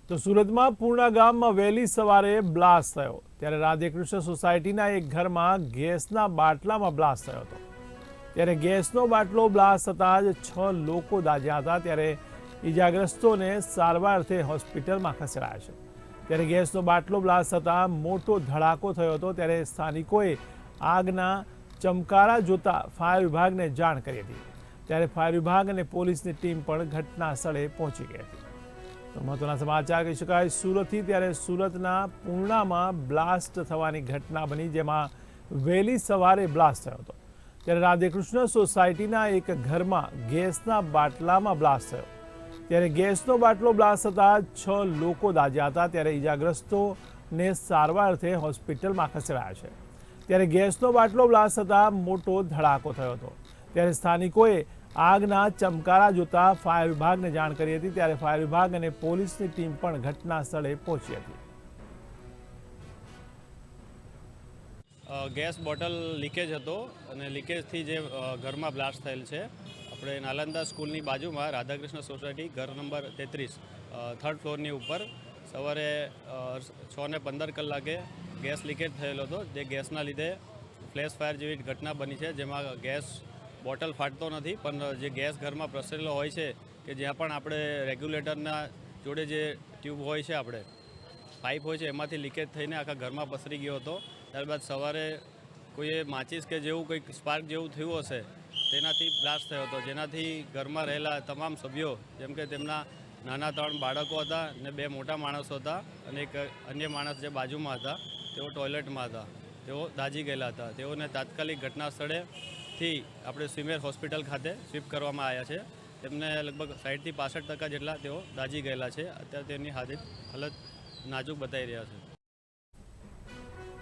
તો સુરતમાં પૂર્ણા ગામમાં વહેલી સવારે બ્લાસ્ટ થયો ત્યારે રાધેકૃષ્ણ સોસાયટીના એક ઘરમાં ગેસના બાટલામાં બ્લાસ્ટ થયો હતો ત્યારે ગેસનો બાટલો બ્લાસ્ટ થતાં જ 6 લોકો દાઝ્યા હતા ત્યારે ઈજાગ્રસ્તોને સારવાર અર્થે હોસ્પિટલમાં ખસેડાયા છે ત્યારે ગેસનો બાટલો બ્લાસ્ટ થતાં મોટો ધડાકો થયો હતો ત્યારે સ્થાનિકોએ આગના ચમકારા જોતા ફાયર વિભાગને જાણ કરી હતી ત્યારે ફાયર વિભાગ અને પોલીસની ટીમ પણ ઘટના સ્થળે પહોંચી ગઈ હતી। તો મહત્વના સમાચાર કહી શકાય સુરતથી ત્યારે સુરતના પૂર્ણામાં બ્લાસ્ટ થવાની ઘટના બની જેમાં વહેલી સવારે બ્લાસ્ટ થયો હતો ત્યારે રાધેકૃષ્ણ સોસાયટીના એક ઘરમાં ગેસના બાટલામાં બ્લાસ્ટ થયો ત્યારે ગેસનો બાટલો બ્લાસ્ટ થતાં 6 લોકો દાઝ્યા હતા ત્યારે ઈજાગ્રસ્તોને સારવાર અર્થે હોસ્પિટલમાં ખસેડાયા છે ત્યારે ગેસનો બાટલો બ્લાસ્ટ થતાં મોટો ધડાકો થયો હતો ત્યારે સ્થાનિકોએ આગના ચમકારા જોતા ફાયર વિભાગને જાણ કરી હતી ત્યારે ફાયર વિભાગ અને પોલીસની ટીમ પણ ઘટના સ્થળે પહોંચી હતી। ગેસ બોટલ લીકેજ હતો અને લીકેજથી જે ઘરમાં બ્લાસ્ટ થયેલ છે આપણે નાલંદા સ્કૂલની બાજુમાં રાધાકૃષ્ણ સોસાયટી ઘર નંબર 33 થર્ડ ફ્લોરની ઉપર સવારે 6:15 કલાકે ગેસ લીકેજ થયેલો હતો જે ગેસના લીધે ફ્લેશ ફાયર જેવી ઘટના બની છે જેમાં ગેસ બોટલ ફાટતો નથી પણ જે ગેસ ઘરમાં પ્રસરેલો હોય છે કે જ્યાં પણ આપણે રેગ્યુલેટરના જોડે જે ટ્યુબ હોય છે આપણે પાઇપ હોય છે એમાંથી લીકેજ થઈને આખા ઘરમાં પસરી ગયો હતો ત્યારબાદ સવારે કોઈએ માચીસ કે જેવું કંઈક સ્પાર્ક જેવું થયું હશે તેનાથી બ્લાસ્ટ થયો હતો જેનાથી ઘરમાં રહેલા તમામ સભ્યો જેમ કે તેમના નાના 3 બાળકો હતા અને 2 મોટા માણસો હતા અને એક અન્ય માણસ જે બાજુમાં હતા તેઓ ટોયલેટમાં હતા તેઓ દાઝી ગયેલા હતા તેઓને તાત્કાલિક ઘટના સ્થળેથી આપણે સ્વીમેર હોસ્પિટલ ખાતે શિફ્ટ કરવામાં આવ્યા છે તેમને લગભગ 60 થી 65% જેટલા તેઓ દાઝી ગયેલા છે અત્યારે તેમની હાલત નાજુક બતાવી રહ્યા છે।